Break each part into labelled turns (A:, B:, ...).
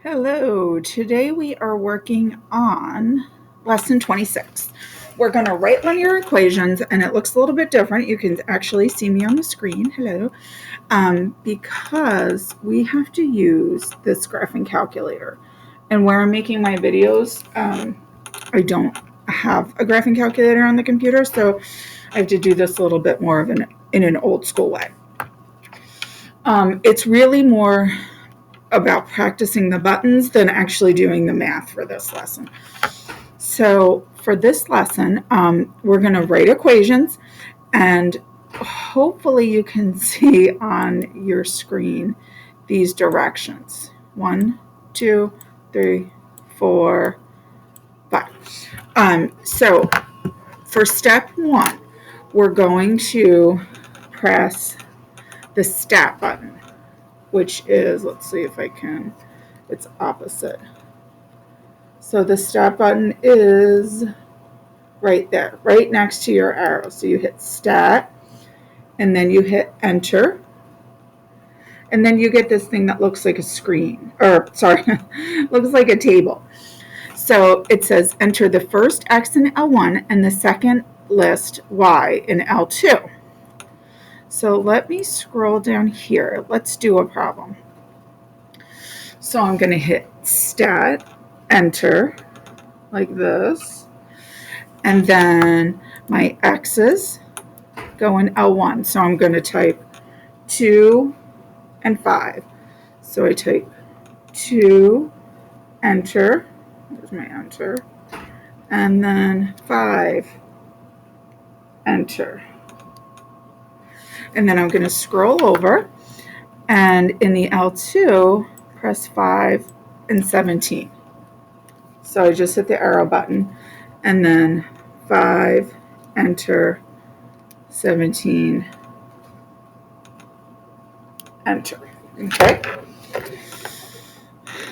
A: Hello, today we are working on lesson 26. We're going to write linear equations, and it looks a little bit different. You can actually see me on the screen, hello, because we have to use this graphing calculator. And where I'm making my videos, I don't have a graphing calculator on the computer, so I have to do this a little bit more of in an old school way. It's really more about practicing the buttons than actually doing the math for this lesson. So for this lesson, we're going to write equations, and hopefully you can see on your screen these directions. 1, 2, 3, 4, 5. So for step 1, we're going to press the stat button, which is, let's see if I can, it's opposite. So the stat button is right there, right next to your arrow. So you hit stat, and then you hit enter, and then you get this thing that looks like a screen, or sorry, looks like a table. So it says enter the first X in L1 and the second list Y in L2. So let me scroll down here. Let's do a problem. So I'm going to hit stat, enter, like this. And then my X's go in L1. So I'm going to type 2 and 5. So I type 2, enter. There's my enter. And then 5, enter. And then I'm going to scroll over, and in the L2, press 5 and 17. So I just hit the arrow button, and then 5, enter, 17, enter. Okay.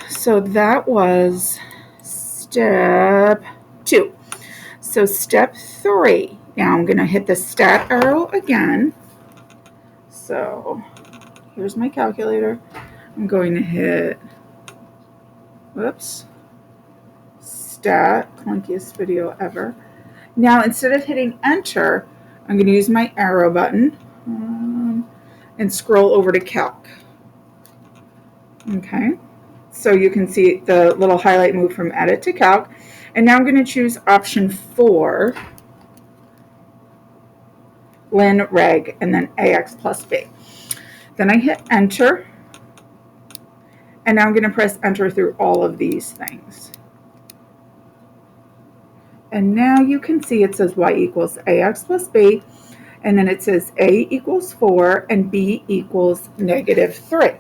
A: So that was step 2. So step 3, now I'm going to hit the stat arrow again. So here's my calculator. I'm going to hit, stat, clunkiest video ever. Now instead of hitting enter, I'm going to use my arrow button and scroll over to calc. Okay, so you can see the little highlight move from edit to calc. And now I'm going to choose option 4, lin reg, and then ax plus b. Then I hit enter, and now I'm going to press enter through all of these things. And now you can see it says y equals ax plus b, and then it says a equals 4 and b equals -3.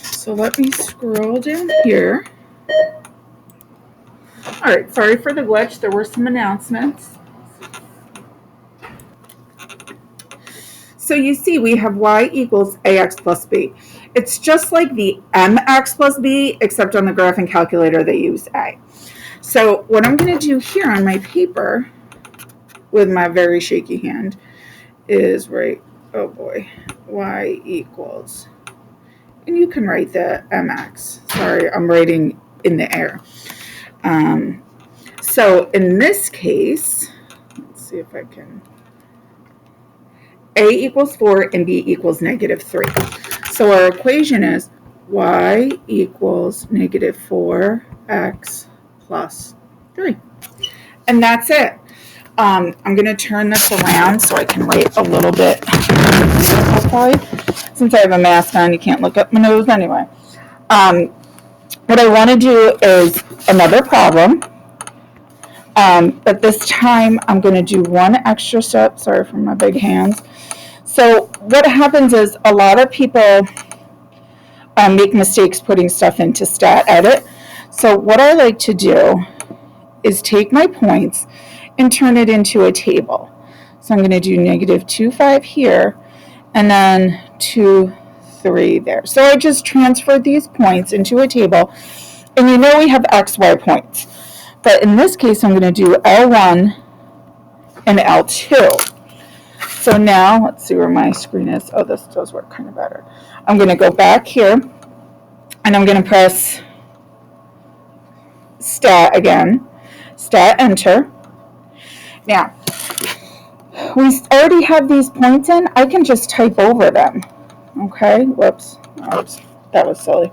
A: So let me scroll down here. All right, sorry for the glitch. There were some announcements. So you see we have y equals ax plus b. It's just like the mx plus b, except on the graphing calculator they use a. So what I'm going to do here on my paper with my very shaky hand is write, oh boy, y equals, and you can write the mx. Sorry, I'm writing in the air. So in this case, let's see if I can, a equals 4 and b equals -3. So our equation is y equals -4x plus 3. And that's it. I'm going to turn this around so I can write a little bit. Hopefully, since I have a mask on, you can't look up my nose anyway. What I want to do is another problem. But this time I'm going to do one extra step. Sorry for my big hands. So what happens is a lot of people make mistakes putting stuff into stat edit. So what I like to do is take my points and turn it into a table. So I'm going to do -2, 5 here, and then 2, 3 there. So I just transferred these points into a table, and you know we have XY points. But in this case, I'm going to do L1 and L2. So now, let's see where my screen is. Oh, this does work kind of better. I'm going to go back here, And I'm going to press stat again, stat enter. Now, we already have these points in. I can just type over them. Okay, whoops, that was silly.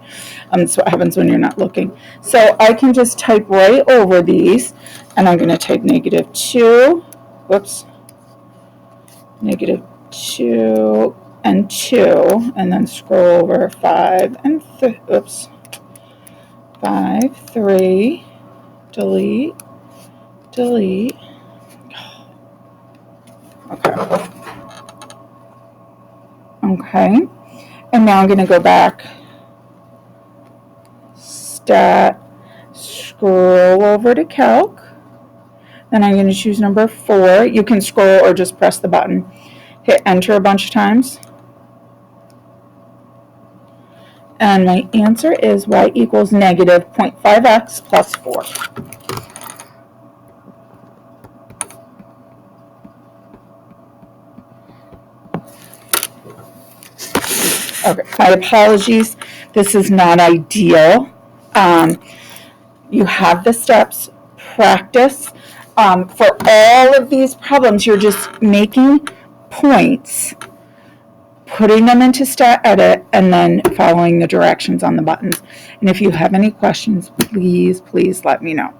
A: That's what happens when you're not looking. So I can just type right over these, and I'm going to type -2, whoops, -2 and 2, and then scroll over 5 and 5, 3, delete, delete. Okay, and now I'm going to go back, stat, scroll over to calc, then I'm going to choose number 4. You can scroll or just press the button, hit enter a bunch of times, and my answer is y equals -0.5x plus 4. Okay, my apologies. This is not ideal. You have the steps, practice. For all of these problems, you're just making points, putting them into stat edit, and then following the directions on the buttons. And if you have any questions, please let me know.